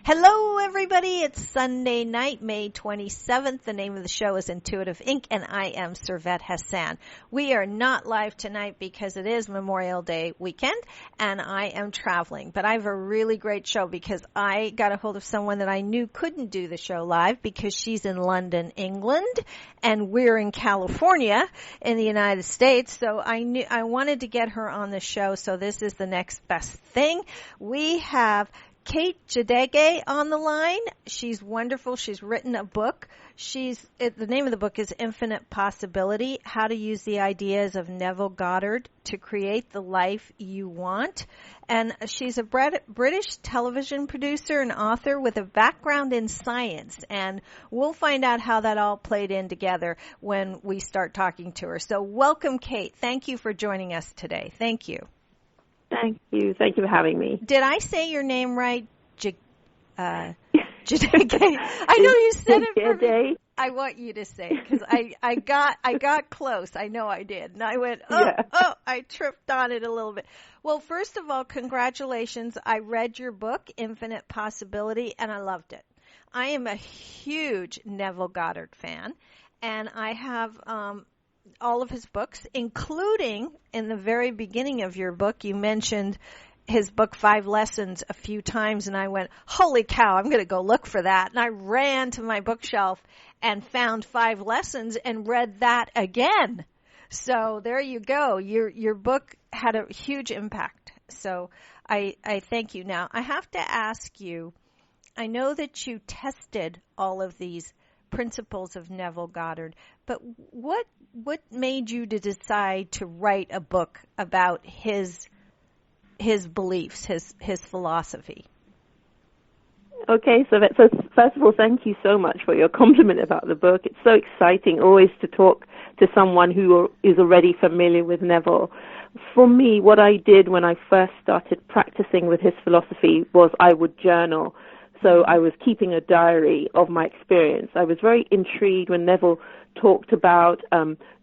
Hello, everybody. It's Sunday night, May 27th. The name of the show is Intuitive Inc., and I am Servet Hassan. We are not live tonight because it is Memorial Day weekend, and I am traveling. But I have a really great show because I got a hold of someone that I knew couldn't do the show live because she's in London, England, and we're in California in the United States. So I wanted to get her on the show, so this is the next best thing. We have Katherine Jegede on the line. She's wonderful. She's written a book. The name of the book is Infinite Possibility, How to Use the Ideas of Neville Goddard to Create the Life You Want. And she's a British television producer and author with a background in science. And we'll find out how that all played in together when we start talking to her. So welcome, Kate. Thank you for joining us today. Thank you. Thank you. Thank you for having me. Did I say your name right? Jedege. I know you said it for me. I want you to say it because I got close. I know I did. And I went, I tripped on it a little bit. Well, first of all, congratulations. I read your book, Infinite Possibility, and I loved it. I am a huge Neville Goddard fan, and I have all of his books, including in the very beginning of your book, you mentioned his book, 5 Lessons, a few times, and I went, holy cow, I'm going to go look for that. And I ran to my bookshelf and found 5 Lessons and read that again. So there you go. Your book had a huge impact. So I thank you. Now, I have to ask you, I know that you tested all of these principles of Neville Goddard, but what made you to decide to write a book about his beliefs, his philosophy? Okay, so first of all, thank you so much for your compliment about the book. It's so exciting always to talk to someone who is already familiar with Neville. For me, what I did when I first started practicing with his philosophy was I would journal. So I was keeping a diary of my experience. I was very intrigued when Neville talked about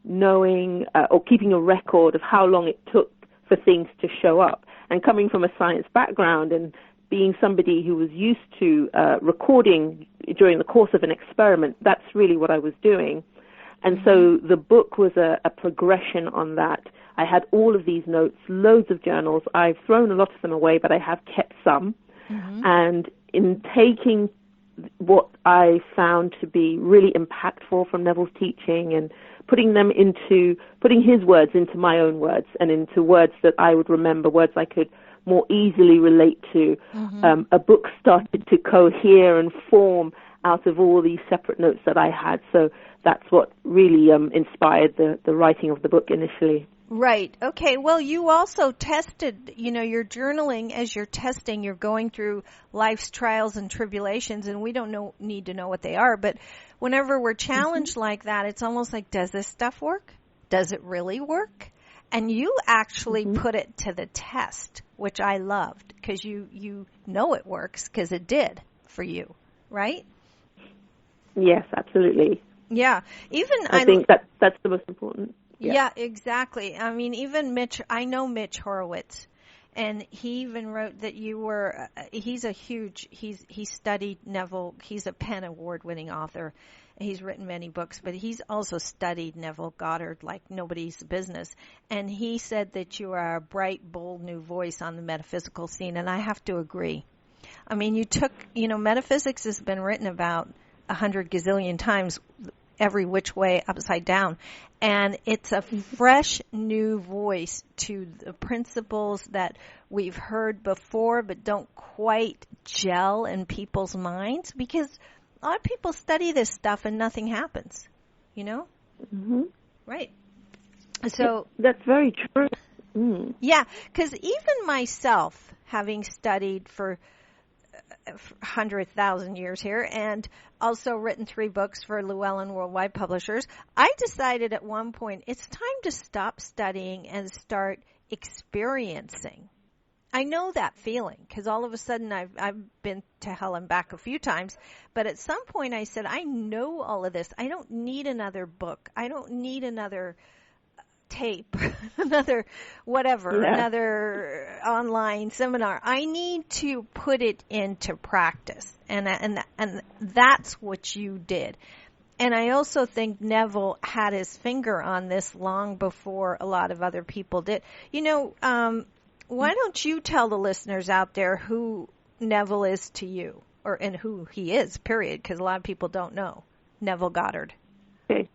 knowing or keeping a record of how long it took for things to show up. And coming from a science background and being somebody who was used to recording during the course of an experiment, that's really what I was doing. And so the book was a progression on that. I had all of these notes, loads of journals. I've thrown a lot of them away, but I have kept some. And in taking what I found to be really impactful from Neville's teaching and putting his words into my own words and into words that I would remember, words I could more easily relate to, a book started to cohere and form out of all these separate notes that I had. So that's what really inspired the writing of the book initially. Right. Okay. Well, you also tested, your journaling as you're testing, you're going through life's trials and tribulations, and we don't need to know what they are. But whenever we're challenged like that, it's almost like, does this stuff work? Does it really work? And you actually put it to the test, which I loved because you know it works because it did for you, right? Yes, absolutely. Yeah. I think that's the most important. Yeah, exactly. I mean, even I know Mitch Horowitz, and he even wrote that he studied Neville. He's a PEN Award-winning author. He's written many books, but he's also studied Neville Goddard like nobody's business. And he said that you are a bright, bold new voice on the metaphysical scene, and I have to agree. I mean, metaphysics has been written about 100 gazillion times, every which way, upside down. And it's a fresh new voice to the principles that we've heard before but don't quite gel in people's minds because a lot of people study this stuff and nothing happens, Right. So that's very true. Yeah, because even myself, having studied for 100,000 years here and also written 3 books for Llewellyn Worldwide Publishers, I decided at one point it's time to stop studying and start experiencing. I know that feeling because all of a sudden I've been to hell and back a few times, but at some point I said, I know all of this. I don't need another book. I don't need another tape, another whatever, another online seminar. I need to put it into practice. And that's what you did. And I also think Neville had his finger on this long before a lot of other people did. Why don't you tell the listeners out there who Neville is to you, and who he is, period, because a lot of people don't know Neville Goddard. Okay.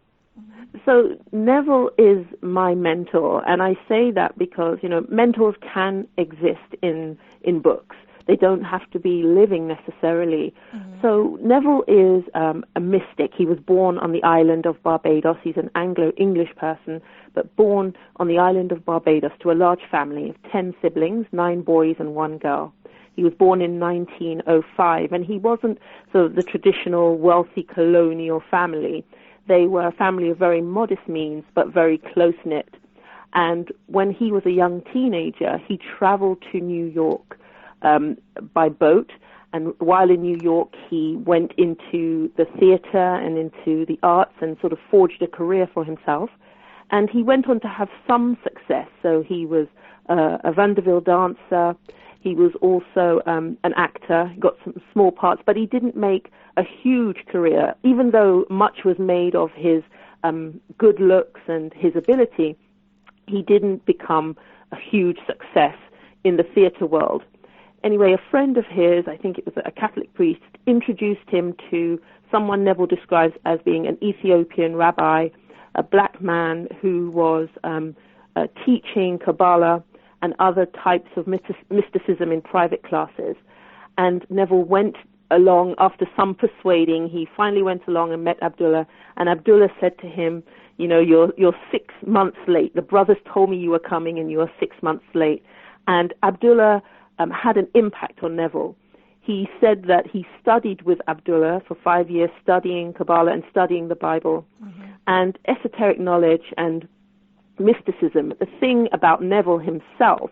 So Neville is my mentor, and I say that because, mentors can exist in books. They don't have to be living necessarily. Mm-hmm. So Neville is a mystic. He was born on the island of Barbados. He's an Anglo-English person, but born on the island of Barbados to a large family of 10 siblings, 9 boys and 1 girl. He was born in 1905, and he wasn't sort of the traditional wealthy colonial family. They were a family of very modest means, but very close-knit. And when he was a young teenager, he traveled to New York by boat. And while in New York, he went into the theater and into the arts and sort of forged a career for himself. And he went on to have some success. So he was a vaudeville dancer. He was also an actor. He got some small parts, but he didn't make a huge career. Even though much was made of his good looks and his ability, he didn't become a huge success in the theater world. Anyway, a friend of his, I think it was a Catholic priest, introduced him to someone Neville describes as being an Ethiopian rabbi, a black man who was teaching Kabbalah and other types of mysticism in private classes. And Neville went along after some persuading. He finally went along and met Abdullah, and Abdullah said to him, you're 6 months late. The brothers told me you were coming and you are 6 months late. And Abdullah had an impact on Neville. He said that he studied with Abdullah for 5 years, studying Kabbalah and studying the Bible. Mm-hmm. And esoteric knowledge and mysticism, the thing about Neville himself,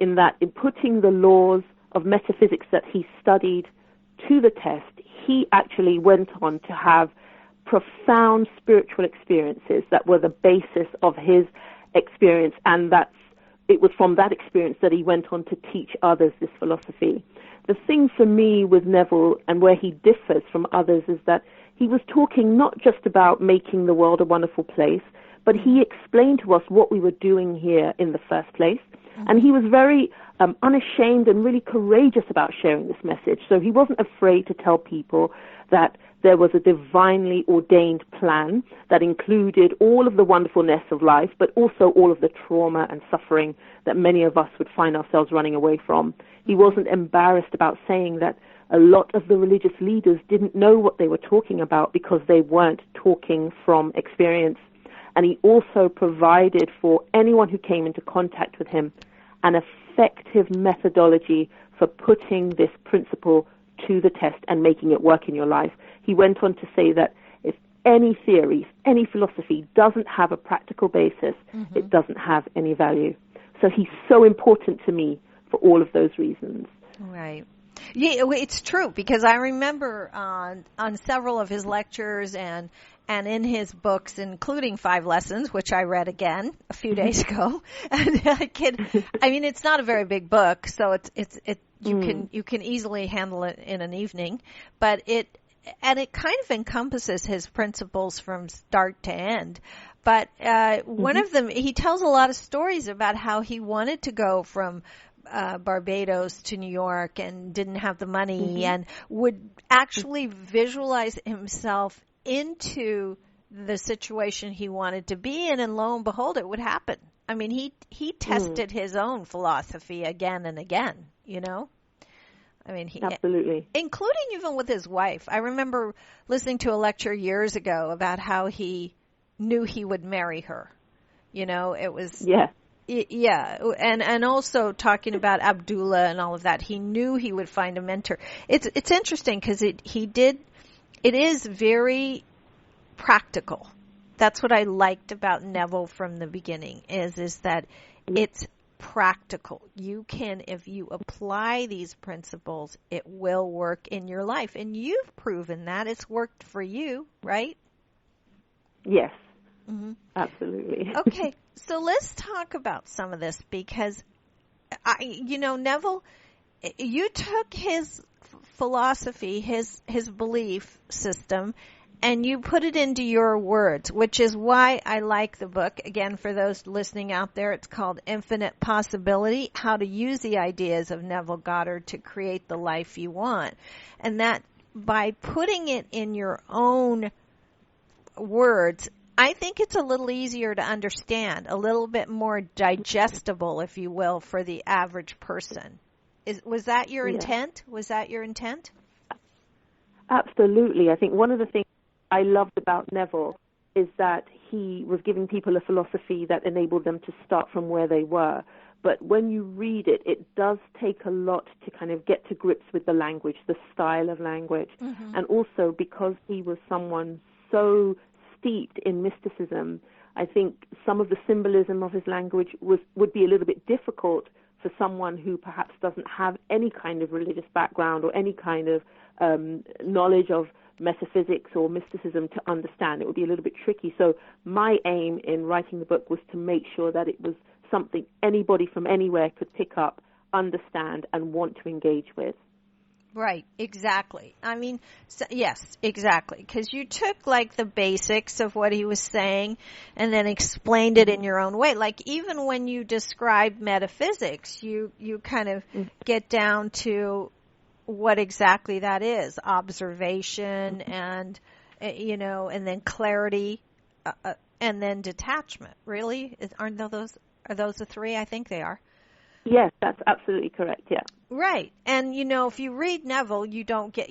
in that in putting the laws of metaphysics that he studied to the test, he actually went on to have profound spiritual experiences that were the basis of his experience, and it was from that experience that he went on to teach others this philosophy. The thing for me with Neville, and where he differs from others, is that he was talking not just about making the world a wonderful place, but he explained to us what we were doing here in the first place. Mm-hmm. And he was very unashamed and really courageous about sharing this message. So he wasn't afraid to tell people that there was a divinely ordained plan that included all of the wonderfulness of life, but also all of the trauma and suffering that many of us would find ourselves running away from. He wasn't embarrassed about saying that a lot of the religious leaders didn't know what they were talking about because they weren't talking from experience. And he also provided for anyone who came into contact with him an effective methodology for putting this principle to the test and making it work in your life. He went on to say that if any theory, any philosophy doesn't have a practical basis, mm-hmm. it doesn't have any value. So he's so important to me for all of those reasons. Right. Yeah, it's true, because I remember on several of his lectures and in his books, including 5 Lessons, which I read again a few days ago. And it's not a very big book, so you can easily handle it in an evening, but it kind of encompasses his principles from start to end. But one of them, he tells a lot of stories about how he wanted to go from Barbados to New York and didn't have the money, and would actually visualize himself into the situation he wanted to be in, and lo and behold, it would happen. I mean, he tested his own philosophy again and again, I mean, absolutely, including even with his wife. I remember listening to a lecture years ago about how he knew he would marry her. It was and also talking about Abdullah and all of that. He knew he would find a mentor. It's interesting because it is very practical. That's what I liked about Neville from the beginning, is that it's practical. You can, if you apply these principles, it will work in your life. And you've proven that it's worked for you, right? Yes. Mm-hmm. Absolutely. Okay. So let's talk about some of this, because, Neville, you took his philosophy, his belief system, and you put it into your words, which is why I like the book. Again, for those listening out there, it's called Infinite Possibility, How to Use the Ideas of Neville Goddard to Create the Life You Want. And that by putting it in your own words, I think it's a little easier to understand, a little bit more digestible, if you will, for the average person. Was that your intent? Was that your intent? Absolutely. I think one of the things I loved about Neville is that he was giving people a philosophy that enabled them to start from where they were. But when you read it, it does take a lot to kind of get to grips with the language, the style of language. Mm-hmm. And also because he was someone so steeped in mysticism, I think some of the symbolism of his language would be a little bit difficult for someone who perhaps doesn't have any kind of religious background or any kind of knowledge of metaphysics or mysticism to understand. It would be a little bit tricky. So my aim in writing the book was to make sure that it was something anybody from anywhere could pick up, understand, and want to engage with. Right, exactly. I mean, yes, exactly. Because you took like the basics of what he was saying and then explained it in your own way. Like even when you describe metaphysics, you kind of get down to what exactly that is: observation and and then clarity, and then detachment. Really, are those the three? I think they are. Yes, that's absolutely correct. Yeah. Right. And if you read Neville, you don't get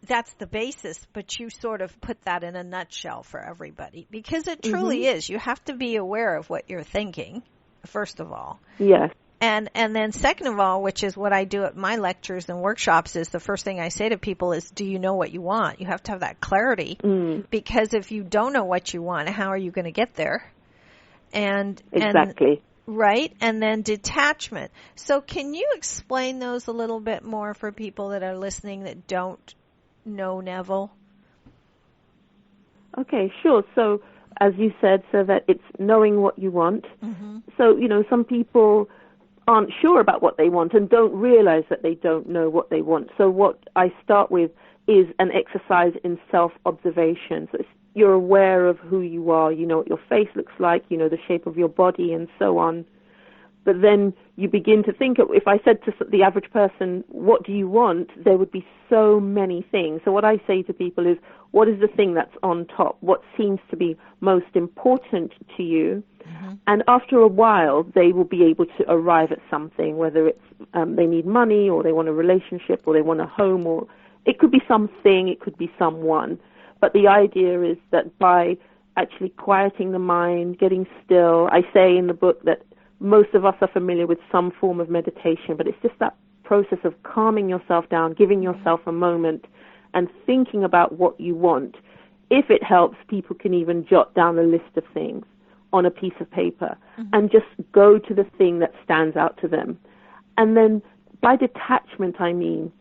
that's the basis, but you sort of put that in a nutshell for everybody, because it truly is. You have to be aware of what you're thinking, first of all. Yes. And then second of all, which is what I do at my lectures and workshops, is the first thing I say to people is, do you know what you want? You have to have that clarity, because if you don't know what you want, how are you going to get there? Exactly. Right? And then detachment. So can you explain those a little bit more for people that are listening that don't know Neville? Okay, sure. So as you said, so that it's knowing what you want. Mm-hmm. So, some people aren't sure about what they want and don't realize that they don't know what they want. So what I start with is an exercise in self-observation. So you're aware of who you are, you know what your face looks like, you know the shape of your body and so on. But then you begin to think, if I said to the average person, what do you want, there would be so many things. So what I say to people is, what is the thing that's on top? What seems to be most important to you? Mm-hmm. And after a while, they will be able to arrive at something, whether it's they need money or they want a relationship or they want a home, or it could be something, it could be someone. But the idea is that by actually quieting the mind, getting still, I say in the book that most of us are familiar with some form of meditation, but it's just that process of calming yourself down, giving yourself a moment and thinking about what you want. If it helps, people can even jot down a list of things on a piece of paper and just go to the thing that stands out to them. And then by detachment, I mean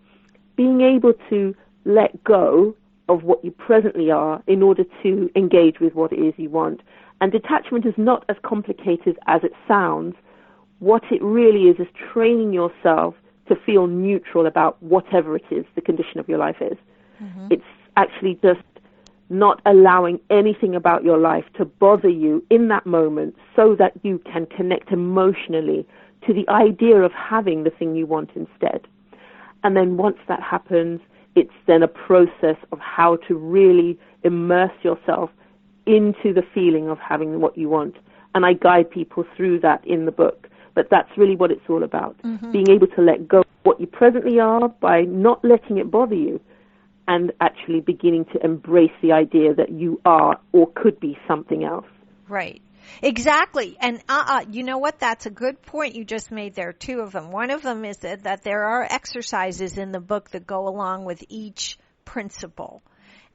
being able to let go of what you presently are in order to engage with what it is you want. And detachment is not as complicated as it sounds. What it really is training yourself to feel neutral about whatever it is the condition of your life is. Mm-hmm. It's actually just not allowing anything about your life to bother you in that moment so that you can connect emotionally to the idea of having the thing you want instead. And then once that happens, it's then a process of how to really immerse yourself into the feeling of having what you want. And I guide people through that in the book. But that's really what it's all about, being able to let go of what you presently are by not letting it bother you and actually beginning to embrace the idea that you are or could be something else. Right. Exactly. And you know what? That's a good point you just made there, two of them. One of them is that there are exercises in the book that go along with each principle.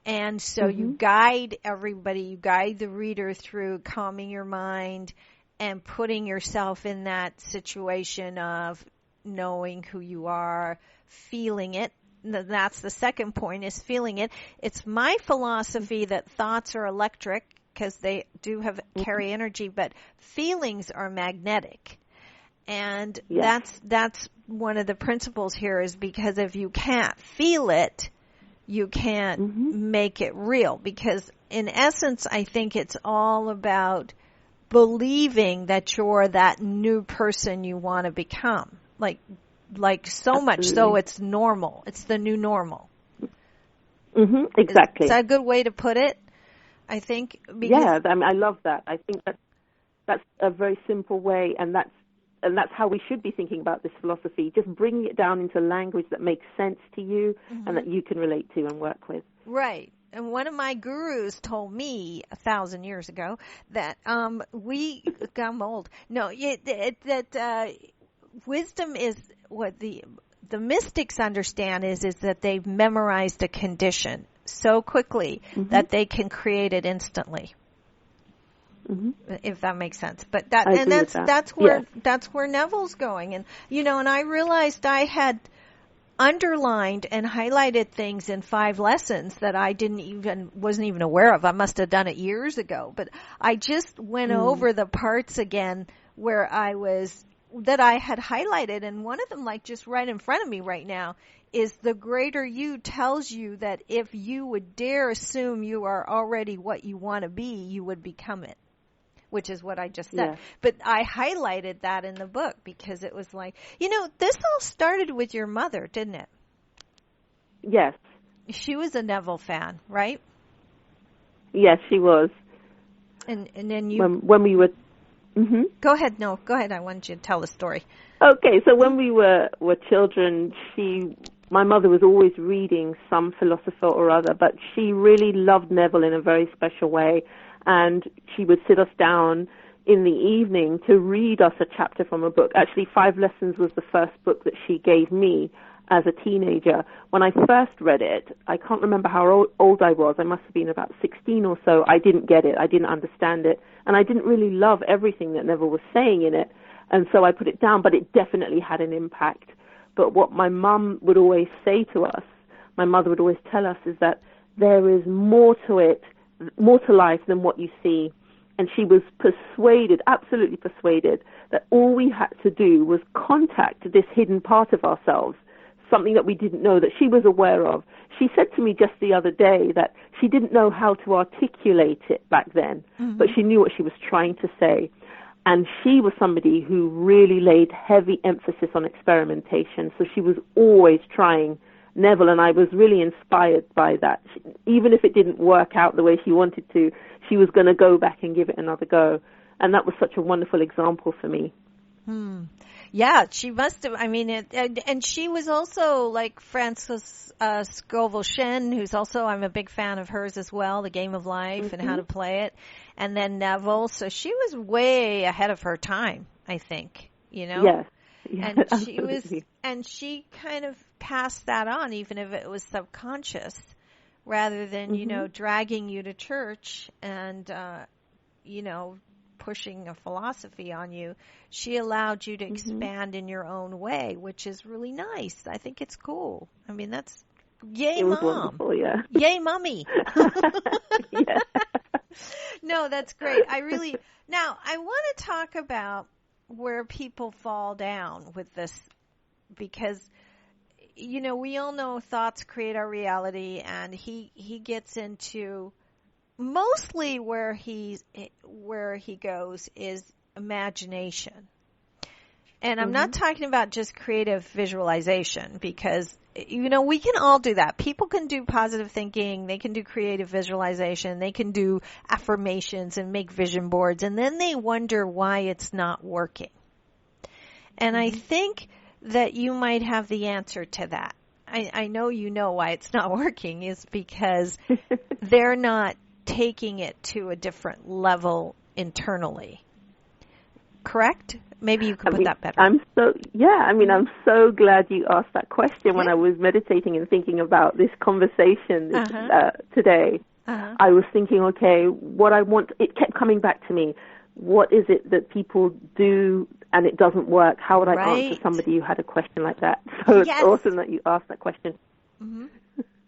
And so you guide everybody, you guide the reader through calming your mind and putting yourself in that situation of knowing who you are, feeling it. That's the second point, is feeling it. It's my philosophy that thoughts are electric because they do carry energy, but feelings are magnetic. And that's one of the principles here, is because if you can't feel it, you can't make it real. Because in essence, I think it's all about believing that you're that new person you want to become. Like so Absolutely. much so it's normal. It's the new normal. Exactly. Is that a good way to put it? I think. Yeah, I mean, I love that. I think that's a very simple way, and that's how we should be thinking about this philosophy. Just bringing it down into language that makes sense to you and that you can relate to and work with. Right. And one of my gurus told me 1,000 years ago that I'm old. No, that wisdom is what the mystics understand is that they've memorized a condition so quickly that they can create it instantly. If that makes sense. But that's where Neville's going. And and I realized I had underlined and highlighted things in 5 lessons that I wasn't even aware of. I must have done it years ago, but I just went over the parts again where that I had highlighted, and one of them, like just right in front of me right now, is the greater you tells you that if you would dare assume you are already what you want to be, you would become it, which is what I just said. Yeah. But I highlighted that in the book because it was like, this all started with your mother, didn't it? Yes. She was a Neville fan, right? Yes, she was. And then you... When we were... Go ahead. No, go ahead. I want you to tell the story. Okay, so when we were children, my mother was always reading some philosopher or other, but she really loved Neville in a very special way, and she would sit us down in the evening to read us a chapter from a book. Actually, 5 Lessons was the first book that she gave me as a teenager. When I first read it, I can't remember how old I was. I must have been about 16 or so. I didn't get it. I didn't understand it. And I didn't really love everything that Neville was saying in it. And so I put it down, but it definitely had an impact. But what my mum would always say to us, my mother would always tell us, is that there is more to it, more to life than what you see. And she was persuaded, absolutely persuaded, that all we had to do was contact this hidden part of ourselves, something that we didn't know, that she was aware of. She said to me just the other day that she didn't know how to articulate it back then, but she knew what she was trying to say. And she was somebody who really laid heavy emphasis on experimentation, so she was always trying Neville, and I was really inspired by that. Even if it didn't work out the way she wanted to, she was going to go back and give it another go. And that was such a wonderful example for me. Yeah, she must have. I mean, and she was also like Frances Scovel-Shen, who's also, I'm a big fan of hers as well, The Game of Life and How to Play It. And then Neville. So she was way ahead of her time, I think, Yes. And absolutely. she kind of passed that on, even if it was subconscious, rather than, dragging you to church and, pushing a philosophy on you. She allowed you to expand in your own way, which is really nice. I think it's cool. I mean, that's yay, it was Mom. Wonderful, yeah. Yay, Mommy. Yeah. No, that's great. Now I want to talk about where people fall down with this, because we all know thoughts create our reality, and he gets into mostly where he goes is imagination. And I'm not talking about just creative visualization, because we can all do that. People can do positive thinking, they can do creative visualization, they can do affirmations and make vision boards, and then they wonder why it's not working. And I think that you might have the answer to that. I know why it's not working is because they're not taking it to a different level internally. Correct? Maybe you could put that better. I'm so glad you asked that question when I was meditating and thinking about this conversation today. I was thinking, okay, what I want, it kept coming back to me. What is it that people do and it doesn't work? How would I answer somebody who had a question like that? So it's awesome that you asked that question.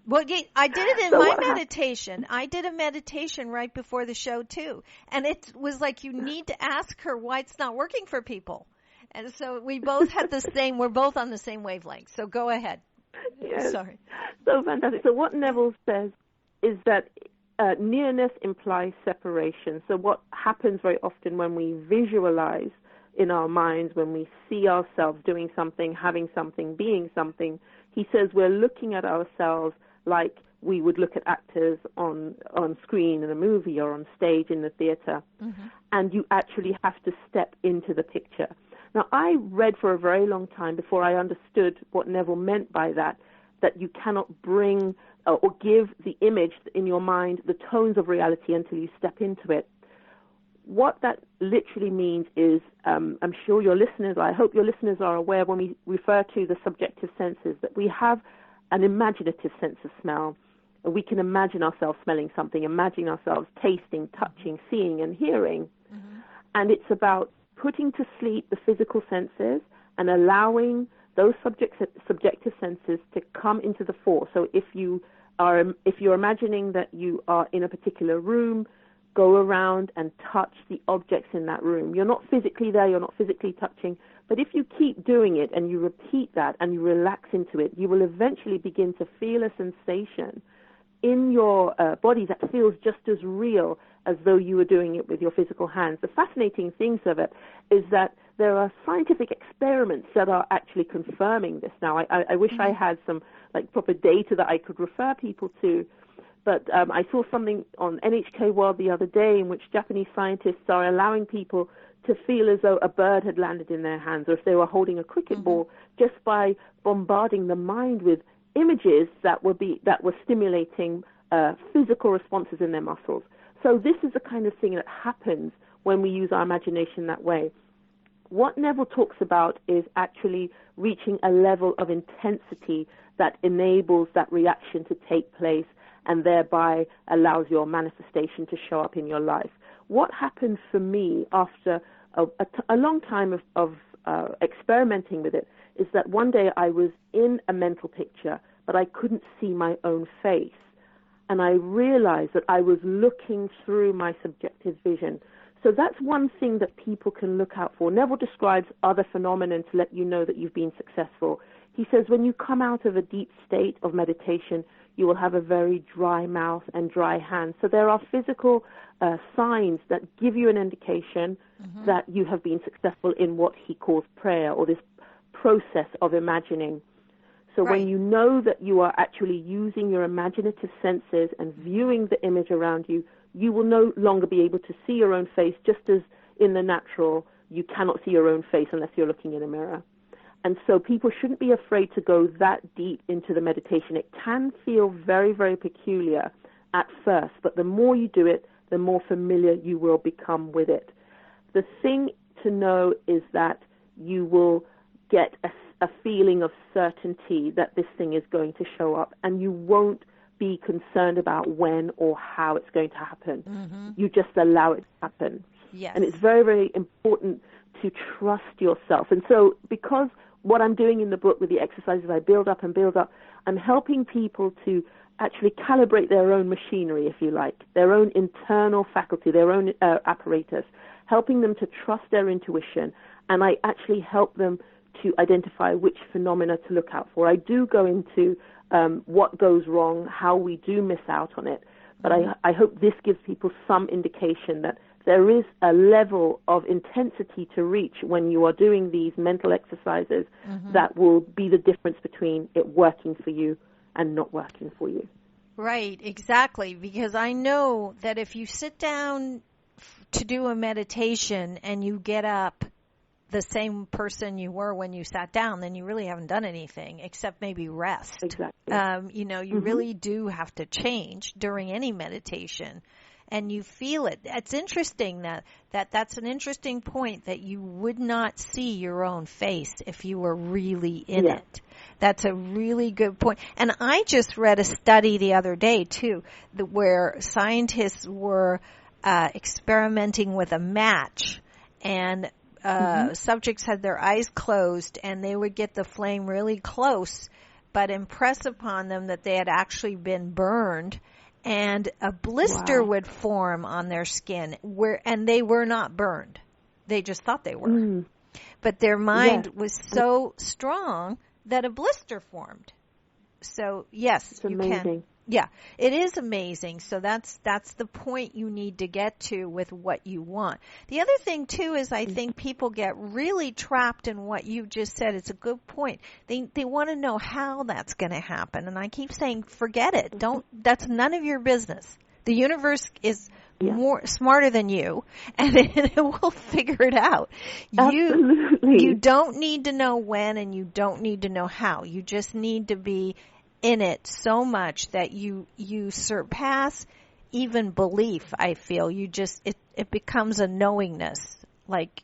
Well, I did it in my meditation. I did a meditation right before the show, too. And it was like, you need to ask her why it's not working for people. And so we both had we're both on the same wavelength. So go ahead. Yes. Sorry. So fantastic. So what Neville says is that nearness implies separation. So what happens very often when we visualize in our minds, when we see ourselves doing something, having something, being something, he says we're looking at ourselves like we would look at actors on screen in a movie or on stage in the theater. Mm-hmm. And you actually have to step into the picture. Now, I read for a very long time before I understood what Neville meant by that you cannot bring or give the image in your mind the tones of reality until you step into it. What that literally means is, I'm sure I hope your listeners are aware when we refer to the subjective senses, that we have an imaginative sense of smell. We can imagine ourselves smelling something, imagine ourselves tasting, touching, seeing, and hearing. Mm-hmm. And it's about putting to sleep the physical senses and allowing those subjective senses to come into the fore. So if you're imagining that you are in a particular room, go around and touch the objects in that room. You're not physically there, you're not physically touching, but if you keep doing it and you repeat that and you relax into it, you will eventually begin to feel a sensation in your body that feels just as real as though you were doing it with your physical hands. The fascinating things of it is that there are scientific experiments that are actually confirming this now. I wish I had some proper data that I could refer people to, but I saw something on NHK World the other day in which Japanese scientists are allowing people to feel as though a bird had landed in their hands, or if they were holding a cricket ball, just by bombarding the mind with images that were stimulating physical responses in their muscles. So this is the kind of thing that happens when we use our imagination that way. What Neville talks about is actually reaching a level of intensity that enables that reaction to take place and thereby allows your manifestation to show up in your life. What happened for me after a long time of experimenting with it is that one day I was in a mental picture, but I couldn't see my own face. And I realized that I was looking through my subjective vision. So that's one thing that people can look out for. Neville describes other phenomena to let you know that you've been successful. He says when you come out of a deep state of meditation, you will have a very dry mouth and dry hands. So there are physical signs that give you an indication that you have been successful in what he calls prayer, or this process of imagining. So when you know that you are actually using your imaginative senses and viewing the image around you, you will no longer be able to see your own face, just as in the natural you cannot see your own face unless you're looking in a mirror. And so people shouldn't be afraid to go that deep into the meditation. It can feel very, very peculiar at first, but the more you do it, the more familiar you will become with it. The thing to know is that you will get a feeling of certainty that this thing is going to show up, and you won't be concerned about when or how it's going to happen. You just allow it to happen. Yes. And it's very, very important to trust yourself. And so because what I'm doing in the book with the exercises, I build up, I'm helping people to actually calibrate their own machinery, if you like, their own internal faculty, their own apparatus, helping them to trust their intuition. And I actually help them to identify which phenomena to look out for. I do go into what goes wrong, how we do miss out on it, but I hope this gives people some indication that there is a level of intensity to reach when you are doing these mental exercises that will be the difference between it working for you and not working for you. Right, exactly, because I know that if you sit down to do a meditation and you get up the same person you were when you sat down, then you really haven't done anything except maybe rest. Exactly. You really do have to change during any meditation, and you feel it. It's interesting that's an interesting point, that you would not see your own face if you were really in it. That's a really good point. And I just read a study the other day, too, where scientists were experimenting with a match, and subjects had their eyes closed, and they would get the flame really close but impress upon them that they had actually been burned, and a blister would form on their skin and they were not burned. They just thought they were. But their mind was so strong that a blister formed. So yes, you can. Yeah, it is amazing. So that's the point you need to get to with what you want. The other thing too is I think people get really trapped in what you just said. It's a good point. They want to know how that's going to happen, and I keep saying forget it. That's none of your business. The universe is more smarter than you, and it will figure it out. You don't need to know when, and you don't need to know how. You just need to be in it so much that you surpass even belief. I feel it becomes a knowingness, like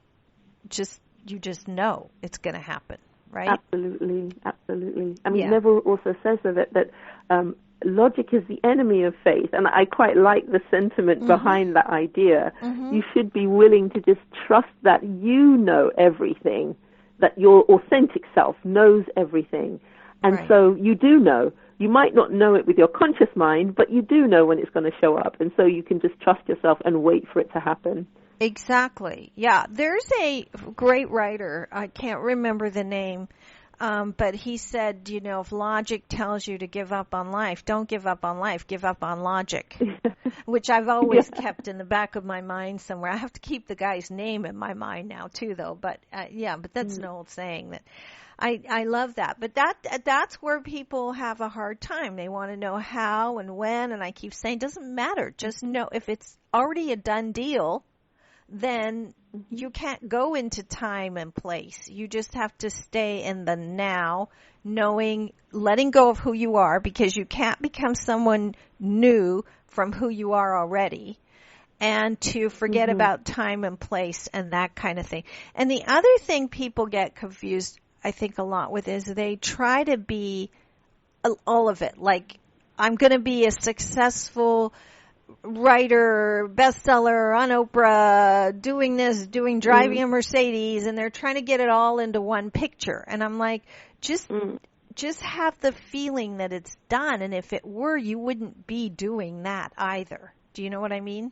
you just know it's going to happen, right? Absolutely. I mean, Neville also says that logic is the enemy of faith, and I quite like the sentiment behind that idea. You should be willing to just trust that you know everything, that your authentic self knows everything. And so you do know. You might not know it with your conscious mind, but you do know when it's going to show up. And so you can just trust yourself and wait for it to happen. Exactly. Yeah. There's a great writer. I can't remember the name. But he said, if logic tells you to give up on life, don't give up on life, give up on logic, which I've always kept in the back of my mind somewhere. I have to keep the guy's name in my mind now too, though. But but that's an old saying that I love that. But that's where people have a hard time. They want to know how and when. And I keep saying, it doesn't matter. Just know if it's already a done deal, then you can't go into time and place. You just have to stay in the now, letting go of who you are, because you can't become someone new from who you are already, and to forget about time and place and that kind of thing. And the other thing people get confused, I think, a lot with is they try to be all of it. Like, I'm going to be a successful writer, bestseller on Oprah, driving a Mercedes, and they're trying to get it all into one picture. And I'm like, just have the feeling that it's done. And if it were, you wouldn't be doing that either. Do you know what I mean?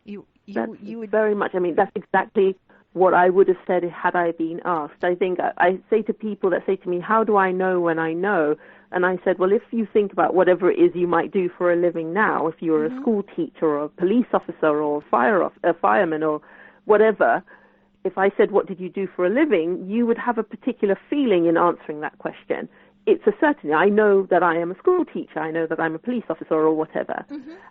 You would very much. I mean, that's exactly what I would have said had I been asked. I think I say to people that say to me, how do I know when I know? And I said, well, if you think about whatever it is you might do for a living now, if you're a school teacher or a police officer or a fireman or whatever, if I said, what did you do for a living, you would have a particular feeling in answering that question. It's a certainty. I know that I am a school teacher. I know that I'm a police officer or whatever.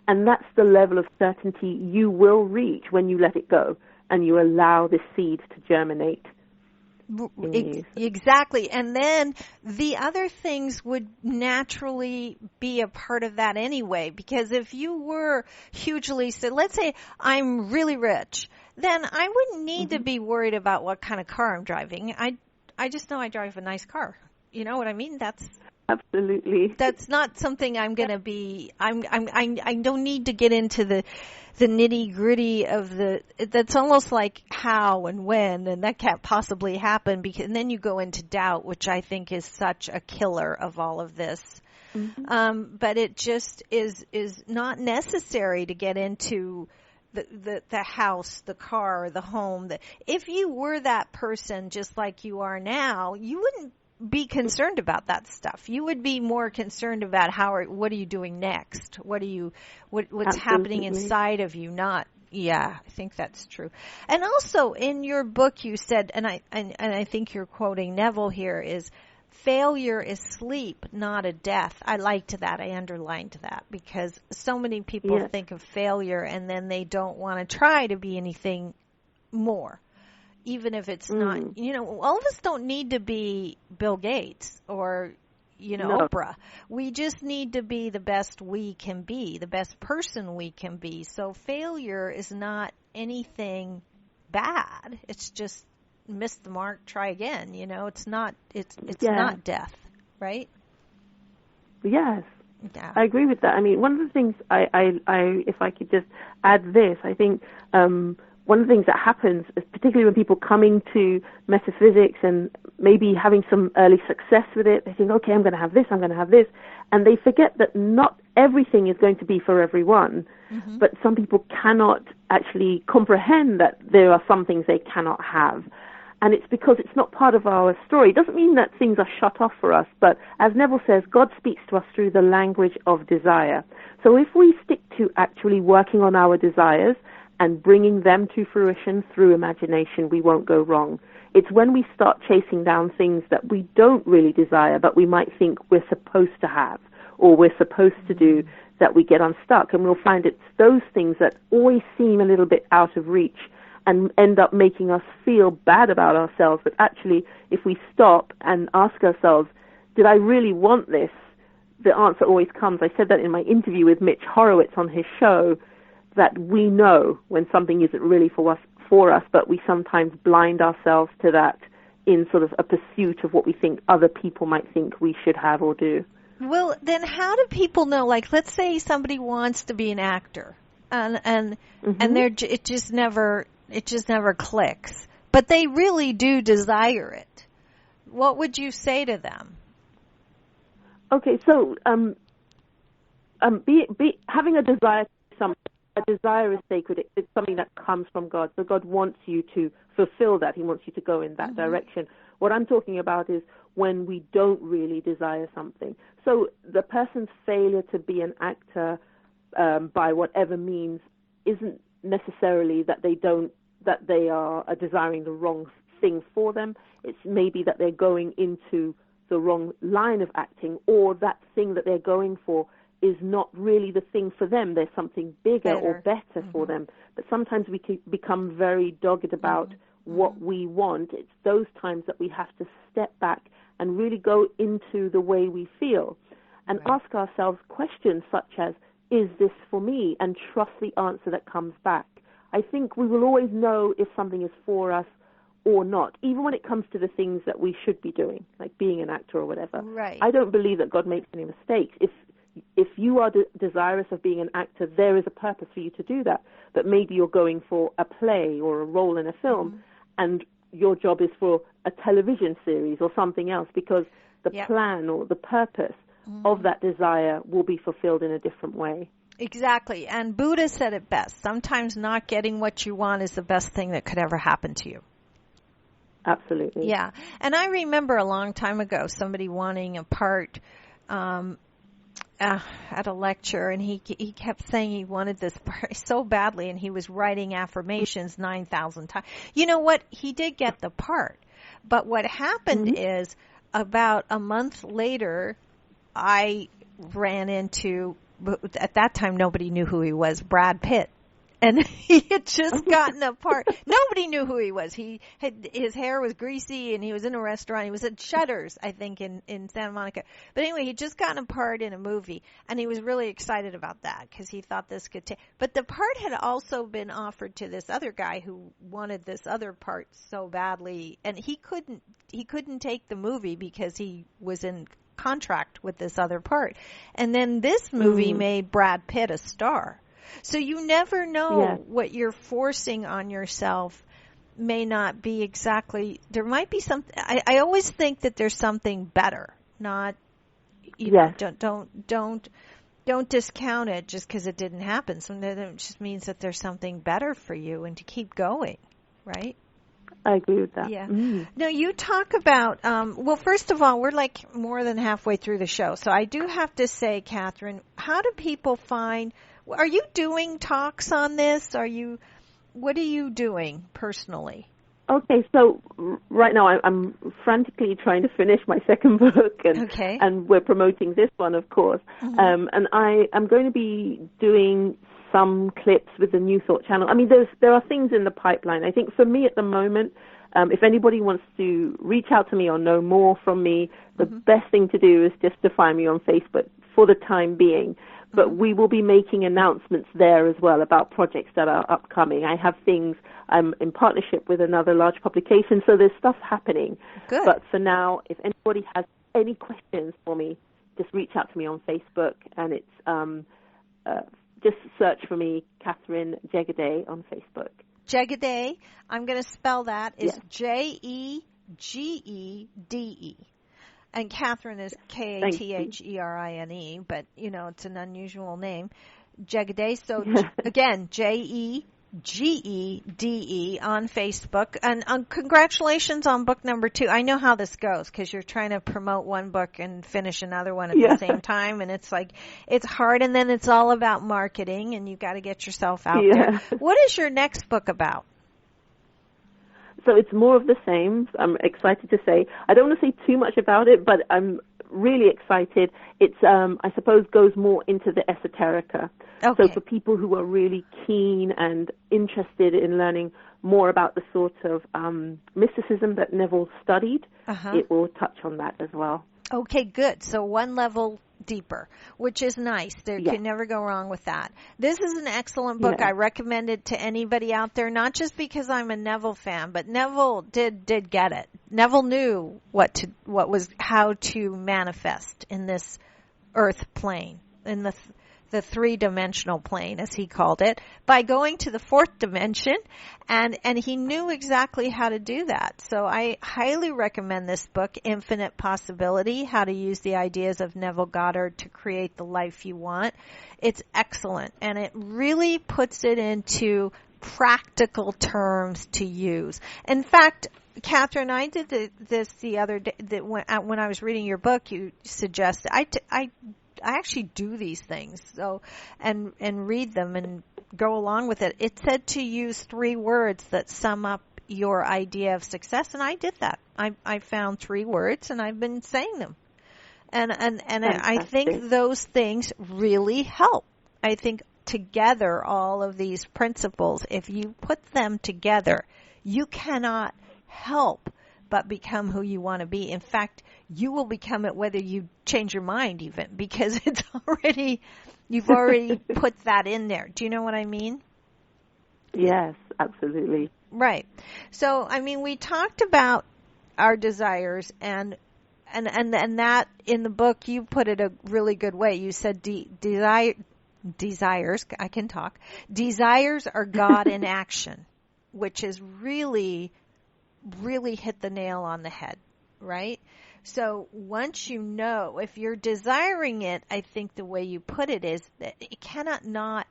And that's the level of certainty you will reach when you let it go and you allow this seed to germinate. Exactly. And then the other things would naturally be a part of that anyway, because if you were hugely, so let's say I'm really rich, then I wouldn't need to be worried about what kind of car I'm driving. I just know I drive a nice car. You know what I mean? Absolutely. That's not something I'm going to be. I don't need to get into the nitty gritty of that's almost like how and when, and that can't possibly happen, because and then you go into doubt, which I think is such a killer of all of this. But it just is not necessary to get into the house, the car, the home. If you were that person just like you are now, you wouldn't be concerned about that stuff. You would be more concerned about what are you doing next? What's happening inside of you? Not, I think that's true. And also in your book you said, and I think you're quoting Neville here, is failure is sleep, not a death. I liked that. I underlined that, because so many people think of failure and then they don't want to try to be anything more. Even if it's not, all of us don't need to be Bill Gates or, Oprah. We just need to be the best we can be, the best person we can be. So failure is not anything bad. It's just miss the mark, try again. It's not death, right? Yes. Yeah. I agree with that. I mean, one of the things I if I could just add this, I think, one of the things that happens, particularly when people come into metaphysics and maybe having some early success with it, they think, okay, I'm going to have this, and they forget that not everything is going to be for everyone, but some people cannot actually comprehend that there are some things they cannot have. And it's because it's not part of our story. It doesn't mean that things are shut off for us, but as Neville says, God speaks to us through the language of desire. So if we stick to actually working on our desires and bringing them to fruition through imagination, we won't go wrong. It's when we start chasing down things that we don't really desire, but we might think we're supposed to have or we're supposed to do, that we get unstuck. And we'll find it's those things that always seem a little bit out of reach and end up making us feel bad about ourselves. But actually, if we stop and ask ourselves, did I really want this? The answer always comes. I said that in my interview with Mitch Horowitz on his show, that we know when something isn't really for us, but we sometimes blind ourselves to that in sort of a pursuit of what we think other people might think we should have or do. Well, then how do people know? Like, let's say somebody wants to be an actor, and it just never clicks, but they really do desire it. What would you say to them? Okay, so having a desire for something. A desire is sacred. It's something that comes from God. So God wants you to fulfill that. He wants you to go in that direction. What I'm talking about is when we don't really desire something. So the person's failure to be an actor by whatever means isn't necessarily that they are desiring the wrong thing for them. It's maybe that they're going into the wrong line of acting, or that thing that they're going for is not really the thing for them. There's something bigger or better for them. But sometimes we can become very dogged about what we want. It's those times that we have to step back and really go into the way we feel and ask ourselves questions such as, is this for me? And trust the answer that comes back. I think we will always know if something is for us or not, even when it comes to the things that we should be doing, like being an actor or whatever. Right. I don't believe that God makes any mistakes. If you are desirous of being an actor, there is a purpose for you to do that. But maybe you're going for a play or a role in a film, and your job is for a television series or something else, because the plan or the purpose of that desire will be fulfilled in a different way. Exactly. And Buddha said it best. Sometimes not getting what you want is the best thing that could ever happen to you. Absolutely. Yeah. And I remember a long time ago somebody wanting a part at a lecture, and he kept saying he wanted this part so badly, and he was writing affirmations 9,000 times. You know what? He did get the part. But what happened is about a month later, I ran into, at that time nobody knew who he was, Brad Pitt. And he had just gotten a part. Nobody knew who he was. His hair was greasy, and he was in a restaurant. He was at Cheddar's, I think, in Santa Monica. But anyway, he'd just gotten a part in a movie, and he was really excited about that because he thought this could take. But the part had also been offered to this other guy who wanted this other part so badly, and he couldn't take the movie because he was in contract with this other part. And then this movie made Brad Pitt a star. So you never know what you're forcing on yourself may not be exactly, there might be something, I always think that there's something better, not, you know, don't discount it just because it didn't happen. Sometimes it just means that there's something better for you and to keep going, right? I agree with that. Yeah. Now you talk about, well, first of all, we're like more than halfway through the show. So I do have to say, Katherine, how do people find, are you doing talks on this? What are you doing personally? Okay, so right now I'm frantically trying to finish my second book, and we're promoting this one, of course. And I'm going to be doing some clips with the New Thought channel. I mean, there are things in the pipeline. I think for me at the moment, if anybody wants to reach out to me or know more from me, the best thing to do is just to find me on Facebook for the time being. But we will be making announcements there as well about projects that are upcoming. I have things in partnership with another large publication, so there's stuff happening. Good. But for now, if anybody has any questions for me, just reach out to me on Facebook, and it's just search for me, Katherine Jegede, on Facebook. Jegede, I'm going to spell that, is Jegede. And Katherine is Katherine, but, it's an unusual name. Jegede, so again, Jegede on Facebook. And congratulations on book number 2. I know how this goes because you're trying to promote one book and finish another one at the same time. And it's like, it's hard. And then it's all about marketing and you've got to get yourself out there. What is your next book about? So it's more of the same. I'm excited to say. I don't want to say too much about it, but I'm really excited. It's, I suppose, goes more into the esoterica. Okay. So for people who are really keen and interested in learning more about the sort of mysticism that Neville studied, it will touch on that as well. Okay, good. So one level deeper, which is nice. There can never go wrong with that. This is an excellent book. I recommend it to anybody out there, not just because I'm a Neville fan, but Neville did get it. Neville knew how to manifest in this earth plane, in the 3-dimensional plane, as he called it, by going to the 4th dimension, and he knew exactly how to do that. So I highly recommend this book, Infinite Possibility, How to Use the Ideas of Neville Goddard to Create the Life You Want. It's excellent, and it really puts it into practical terms to use. In fact, Katherine, I did this the other day, when I was reading your book, you suggested, I actually do these things, and read them and go along with it. It said to use 3 words that sum up your idea of success, and I did that. I found 3 words, and I've been saying them. And I think those things really help. I think together, all of these principles, if you put them together, you cannot help but become who you want to be. In fact, you will become it whether you change your mind even, because you've already put that in there. Do you know what I mean? Yes, absolutely. Right. So, I mean, we talked about our desires and that in the book you put it a really good way. You said desires, I can talk. Desires are God in action, which is really hit the nail on the head, right? So once you know, if you're desiring it, I think the way you put it is that it cannot not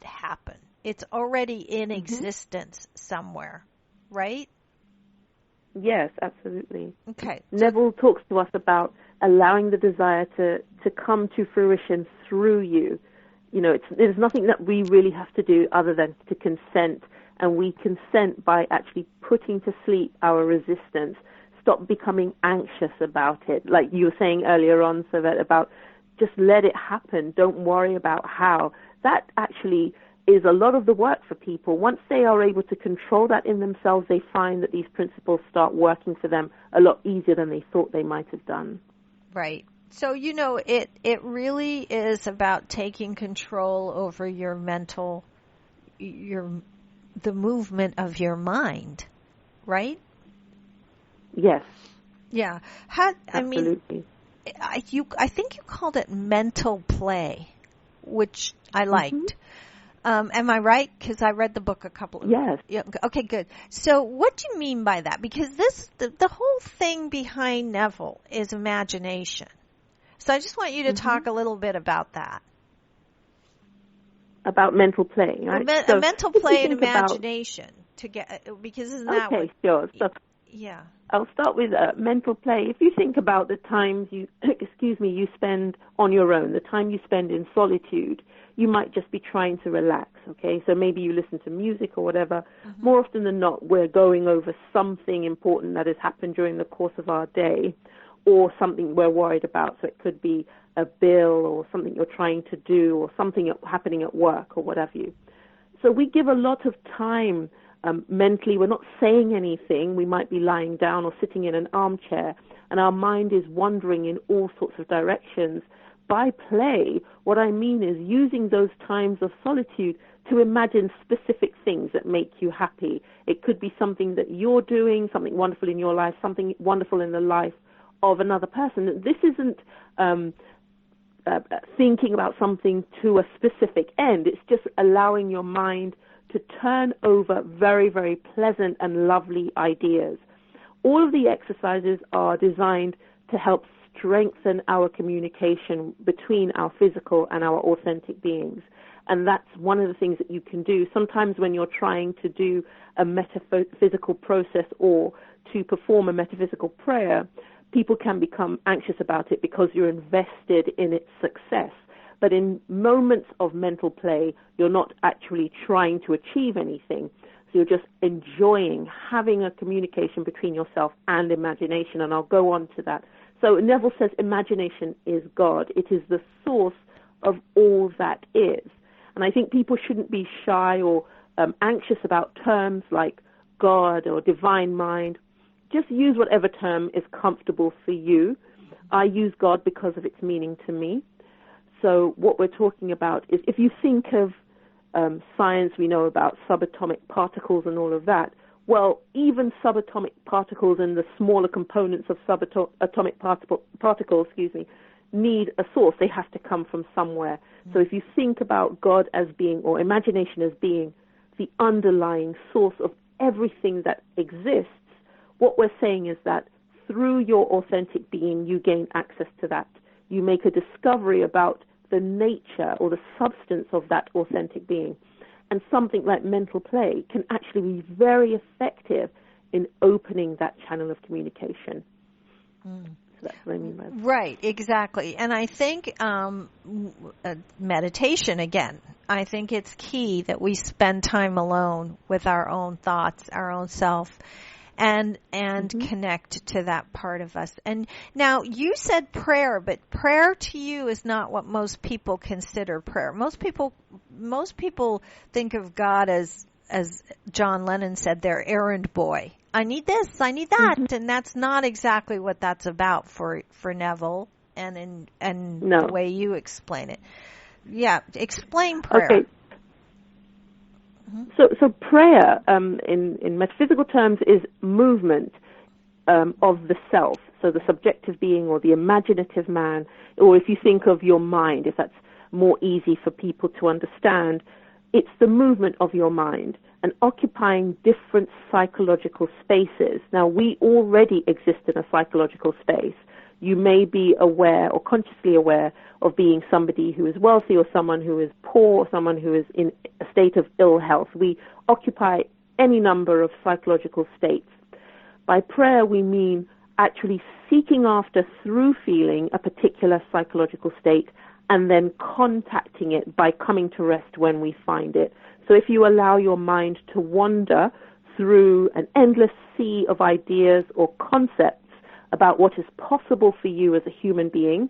happen. It's already in existence somewhere, right? Yes, absolutely. Okay. Neville talks to us about allowing the desire to come to fruition through you. There's nothing that we really have to do other than to consent. And we consent by actually putting to sleep our resistance, stop becoming anxious about it. Like you were saying earlier on, Savette, about just let it happen. Don't worry about how. That actually is a lot of the work for people. Once they are able to control that in themselves, they find that these principles start working for them a lot easier than they thought they might have done. Right. So, it really is about taking control over your mental, the movement of your mind, right? Yes. Yeah. Absolutely. I think you called it mental play, which I liked. Am I right? Because I read the book a couple of Yes. Yeah. Okay, good. So what do you mean by that? Because the whole thing behind Neville is imagination. So I just want you to talk a little bit about that. About mental play, right? Mental play and imagination because isn't that okay, sure. So yeah. I'll start with mental play. If you think about the times you spend on your own, the time you spend in solitude, you might just be trying to relax, okay? So maybe you listen to music or whatever. More often than not, we're going over something important that has happened during the course of our day or something we're worried about. So it could be a bill or something you're trying to do or something happening at work or whatever you. So we give a lot of time mentally. We're not saying anything. We might be lying down or sitting in an armchair, and our mind is wandering in all sorts of directions. By play, what I mean is using those times of solitude to imagine specific things that make you happy. It could be something that you're doing, something wonderful in your life, something wonderful in the life of another person. This isn't thinking about something to a specific end. It's just allowing your mind to turn over very, very pleasant and lovely ideas. All of the exercises are designed to help strengthen our communication between our physical and our authentic beings. And that's one of the things that you can do. Sometimes when you're trying to do a metaphysical process or to perform a metaphysical prayer, people can become anxious about it because you're invested in its success. But in moments of mental play, you're not actually trying to achieve anything. So you're just enjoying having a communication between yourself and imagination, and I'll go on to that. So Neville says imagination is God. It is the source of all that is. And I think people shouldn't be shy or anxious about terms like God or divine mind. Just use whatever term is comfortable for you. I use God because of its meaning to me. So what we're talking about is, if you think of science, we know about subatomic particles and all of that. Well, even subatomic particles and the smaller components of subatomic particles, need a source. They have to come from somewhere. So if you think about God as being, or imagination as being, the underlying source of everything that exists, what we're saying is that through your authentic being, you gain access to that. You make a discovery about the nature or the substance of that authentic being. And something like mental play can actually be very effective in opening that channel of communication. So that's what I mean by that. Right, exactly. And I think meditation, again, I think it's key that we spend time alone with our own thoughts, our own self, and connect to that part of us. And now you said prayer, but prayer to you is not what most people consider prayer. Most people think of God as John Lennon said, their errand boy. I need this, I need that, and that's not exactly what that's about for Neville and no. The way you explain it. Yeah, explain prayer. Okay. So prayer, in metaphysical terms, is movement of the self. So the subjective being or the imaginative man, or if you think of your mind, if that's more easy for people to understand, it's the movement of your mind and occupying different psychological spaces. Now, we already exist in a psychological space. You may be aware or consciously aware of being somebody who is wealthy or someone who is poor or someone who is in a state of ill health. We occupy any number of psychological states. By prayer, we mean actually seeking after, through feeling, a particular psychological state and then contacting it by coming to rest when we find it. So if you allow your mind to wander through an endless sea of ideas or concepts about what is possible for you as a human being,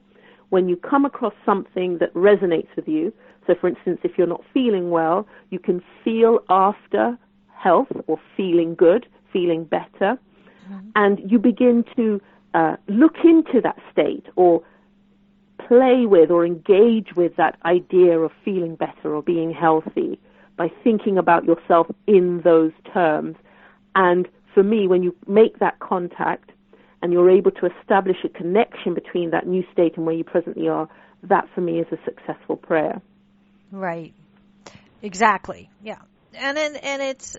when you come across something that resonates with you, so for instance, if you're not feeling well, you can feel after health or feeling good, feeling better, and you begin to look into that state or play with or engage with that idea of feeling better or being healthy by thinking about yourself in those terms. And for me, when you make that contact, and you're able to establish a connection between that new state and where you presently are, that for me is a successful prayer. Right. Exactly. Yeah. And it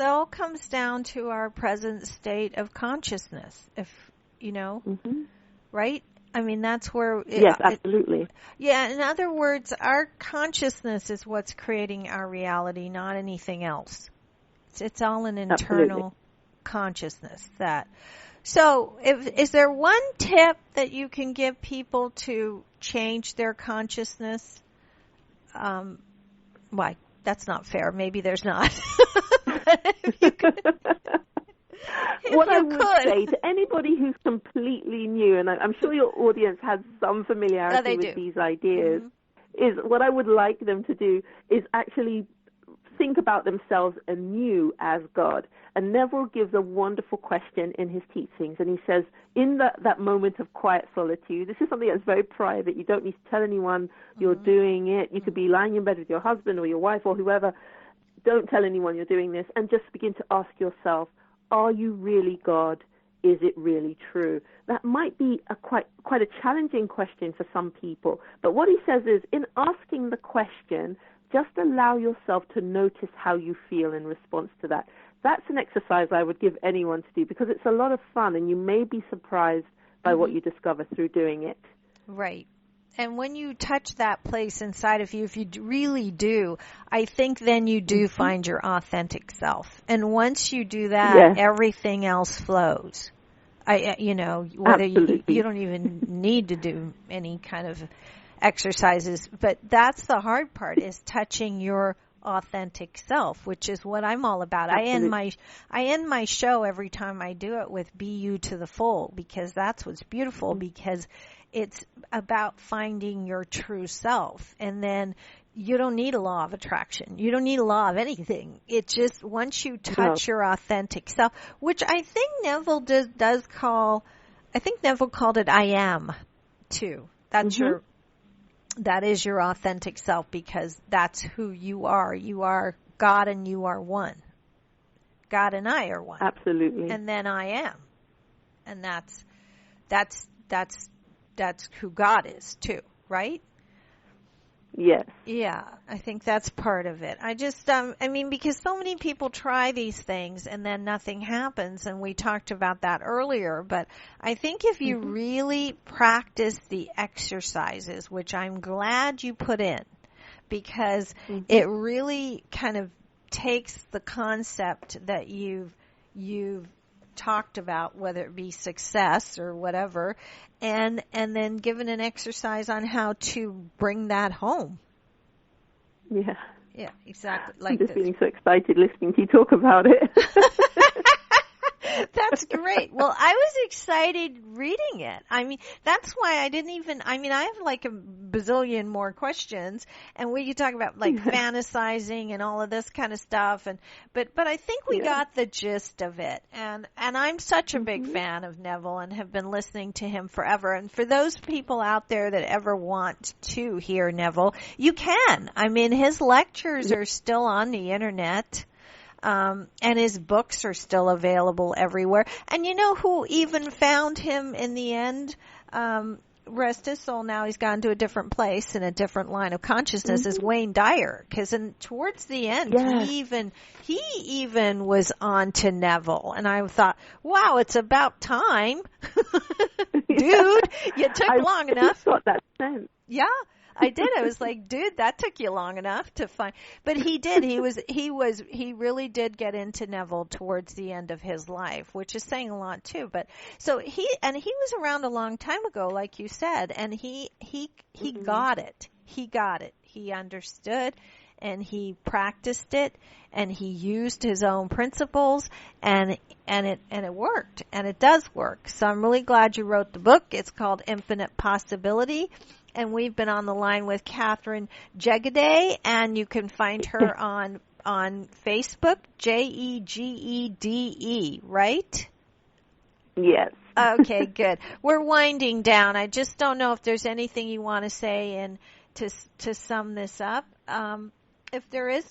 all comes down to our present state of consciousness. If right? I mean, that's where yes, absolutely. In other words, our consciousness is what's creating our reality, not anything else. It's all an internal consciousness that. So, is there one tip that you can give people to change their consciousness? Why? That's not fair. Maybe there's not. What I would say to anybody who's completely new, and I'm sure your audience has some familiarity with these ideas, is what I would like them to do is actually think about themselves anew as God. And Neville gives a wonderful question in his teachings, and he says, in that moment of quiet solitude, this is something that's very private. You don't need to tell anyone you're doing it. You could be lying in bed with your husband or your wife or whoever. Don't tell anyone you're doing this, and just begin to ask yourself, are you really God is it really true? That might be quite a challenging question for some people. But what he says is, in asking the question, just allow yourself to notice how you feel in response to that. That's an exercise I would give anyone to do, because it's a lot of fun, and you may be surprised by what you discover through doing it. Right. And when you touch that place inside of you, if you really do, I think then you do find your authentic self. And once you do that, everything else flows. Whether you don't even need to do any kind of exercises, but that's the hard part, is touching your authentic self, which is what I'm all about. I end my show every time I do it with "Be you to the full," because that's what's beautiful, because it's about finding your true self. And then you don't need a law of attraction. You don't need a law of anything. It just, once you touch your authentic self, which I think Neville does call, I think Neville called it I am too. That's that is your authentic self, because that's who you are. You are God and you are one. God and I are one. Absolutely. And then I am. And that's who God is too, right? Yes. Yeah, I think that's part of it. I just, because so many people try these things and then nothing happens, and we talked about that earlier, but I think if you really practice the exercises, which I'm glad you put in, because it really kind of takes the concept that you've talked about, whether it be success or whatever, and then given an exercise on how to bring that home. Yeah. Yeah, exactly. I'm just feeling so excited listening to you talk about it. That's great. Well, I was excited reading it. That's why I didn't even, I have like a bazillion more questions, and we could talk about like fantasizing and all of this kind of stuff. But I think we got the gist of it. And I'm such a big fan of Neville and have been listening to him forever. And for those people out there that ever want to hear Neville, you can. His lectures are still on the internet. And his books are still available everywhere. And you know who even found him in the end? Rest his soul, now he's gone to a different place in a different line of consciousness, is Wayne Dyer. Because towards the end, he even was on to Neville. And I thought, wow, it's about time. Dude, you took long enough. I got that sense. Yeah. I did. I was like, dude, that took you long enough to find. But he did. He really did get into Neville towards the end of his life, which is saying a lot too. But so he was around a long time ago, like you said, and he got it. He got it. He understood, and he practiced it, and he used his own principles, and it worked, and it does work. So I'm really glad you wrote the book. It's called Infinite Possibility. And we've been on the line with Katherine Jegede, and you can find her on Facebook, Jegede, right? Yes. Okay, good. We're winding down. I just don't know if there's anything you want to say and to sum this up. If there is.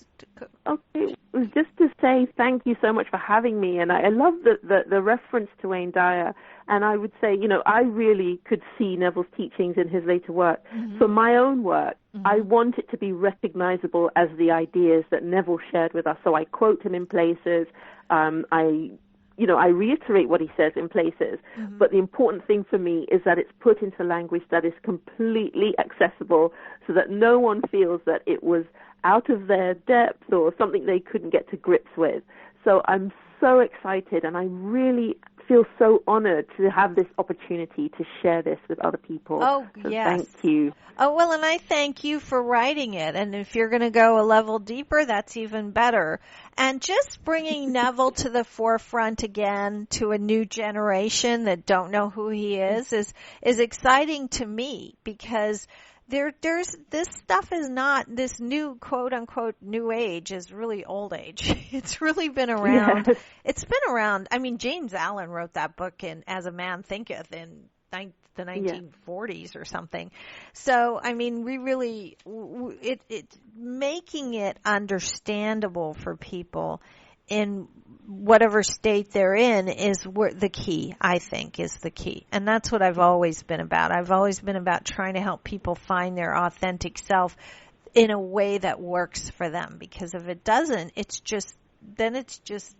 Okay, it was just to say thank you so much for having me, and I love the reference to Wayne Dyer, and I would say, I really could see Neville's teachings in his later work. For my own work, I want it to be recognizable as the ideas that Neville shared with us, so I quote him in places, I reiterate what he says in places, but the important thing for me is that it's put into language that is completely accessible, so that no one feels that it was out of their depth or something they couldn't get to grips with. So I'm so excited, and I really feel so honored to have this opportunity to share this with other people. Oh, so yes. Thank you. Oh, well, and I thank you for writing it. And if you're going to go a level deeper, that's even better. And just bringing Neville to the forefront again to a new generation that don't know who he is exciting to me, because there's this stuff is not, this new quote unquote new age is really old age. It's really been around. Yes. It's been around. James Allen wrote that book in As a Man Thinketh in the 1940s or something. So, we really, it's making it understandable for people in whatever state they're in is the key, I think, is the key. And that's what I've always been about. I've always been about trying to help people find their authentic self in a way that works for them. Because if it doesn't, it's just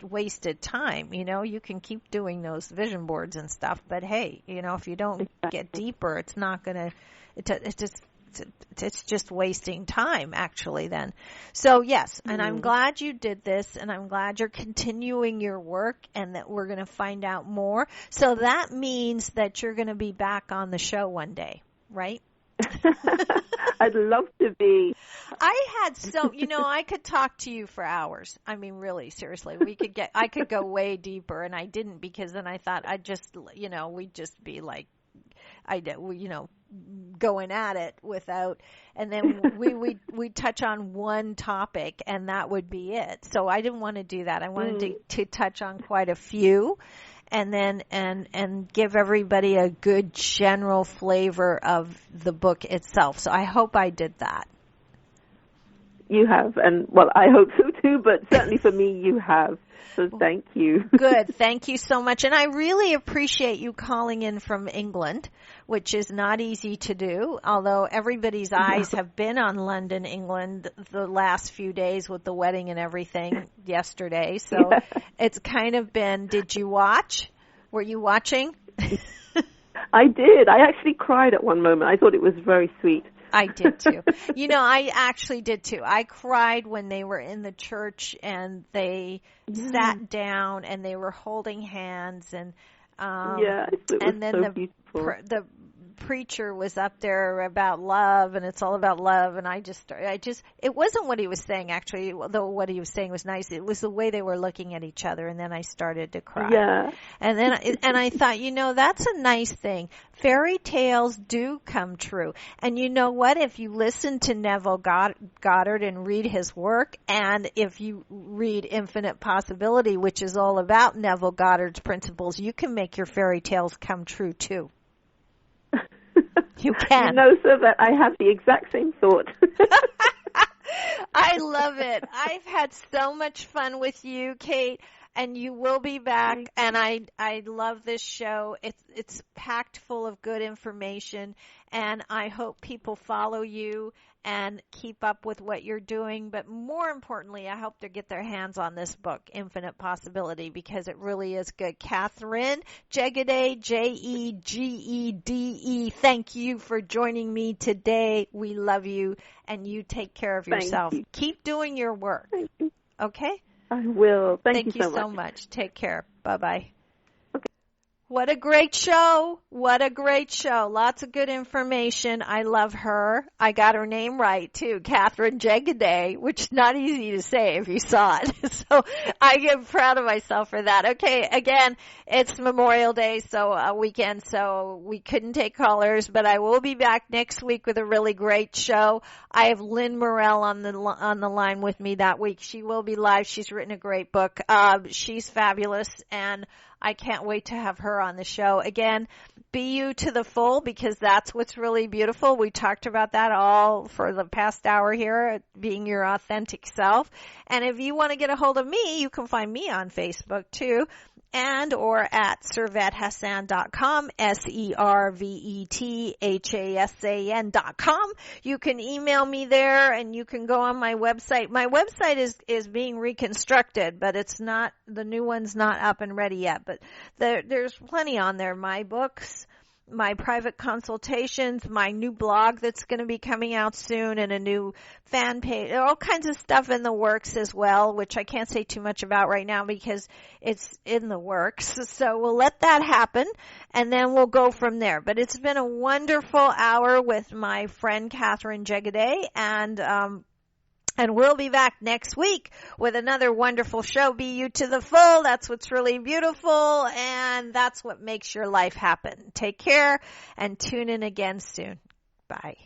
wasted time. You can keep doing those vision boards and stuff, but hey, if you don't get deeper, it's not going to, it's just wasting time actually then. So yes, and I'm glad you did this, and I'm glad you're continuing your work, and that we're going to find out more. So that means that you're going to be back on the show one day, right? I'd love to be. I had I could talk to you for hours. I mean, really, seriously, I could go way deeper, and I didn't, because then I thought we'd just be like, going at it without, and then we touch on one topic and that would be it. So I didn't want to do that. I wanted to touch on quite a few, and then and give everybody a good general flavor of the book itself. So I hope I did that. You have, and well, I hope so too, but certainly for me, you have. So thank you. Good. Thank you so much. And I really appreciate you calling in from England, which is not easy to do, although everybody's eyes have been on London, England the last few days with the wedding and everything yesterday. So it's kind of been, did you watch? Were you watching? I did. I actually cried at one moment. I thought it was very sweet. I did too. I actually did too. I cried when they were in the church and they sat down and they were holding hands, and and then so beautiful. The preacher was up there about love, and it's all about love, and I just it wasn't what he was saying actually, though what he was saying was nice. It was the way they were looking at each other, and then I started to cry. Yeah. And then I thought, that's a nice thing. Fairy tales do come true. And you know what? If you listen to Neville Goddard and read his work, and if you read Infinite Possibility, which is all about Neville Goddard's principles, you can make your fairy tales come true too. You can. So that I have the exact same thought. I love it. I've had so much fun with you, Kate, and you will be back. And I love this show. It's packed full of good information, and I hope people follow you and keep up with what you're doing. But more importantly, I hope they get their hands on this book, Infinite Possibility, because it really is good. Katherine Jegede, Jegede, thank you for joining me today. We love you, and you take care of yourself. Thank you. Keep doing your work. Thank you. Okay? I will. Thank you so much. Take care. Bye-bye. What a great show. What a great show. Lots of good information. I love her. I got her name right too, Katherine Jegede, which is not easy to say if you saw it. So I get proud of myself for that. Okay, again, it's Memorial Day, so a weekend, so we couldn't take callers, but I will be back next week with a really great show. I have Lynn Morell on the line with me that week. She will be live. She's written a great book. She's fabulous, and I can't wait to have her on the show. Again, be you to the full, because that's what's really beautiful. We talked about that all for the past hour here, being your authentic self. And if you want to get a hold of me, you can find me on Facebook too, and or at ServetHassan.com, ServetHassan.com. You can email me there, and you can go on my website. My website is being reconstructed, but it's not, the new one's not up and ready yet, but there's plenty on there. My books, my private consultations, my new blog that's going to be coming out soon, and a new fan page, all kinds of stuff in the works as well, which I can't say too much about right now because it's in the works. So we'll let that happen, and then we'll go from there. But it's been a wonderful hour with my friend Katherine Jegede, and we'll be back next week with another wonderful show. Be you to the full. That's what's really beautiful, and that's what makes your life happen. Take care, and tune in again soon. Bye.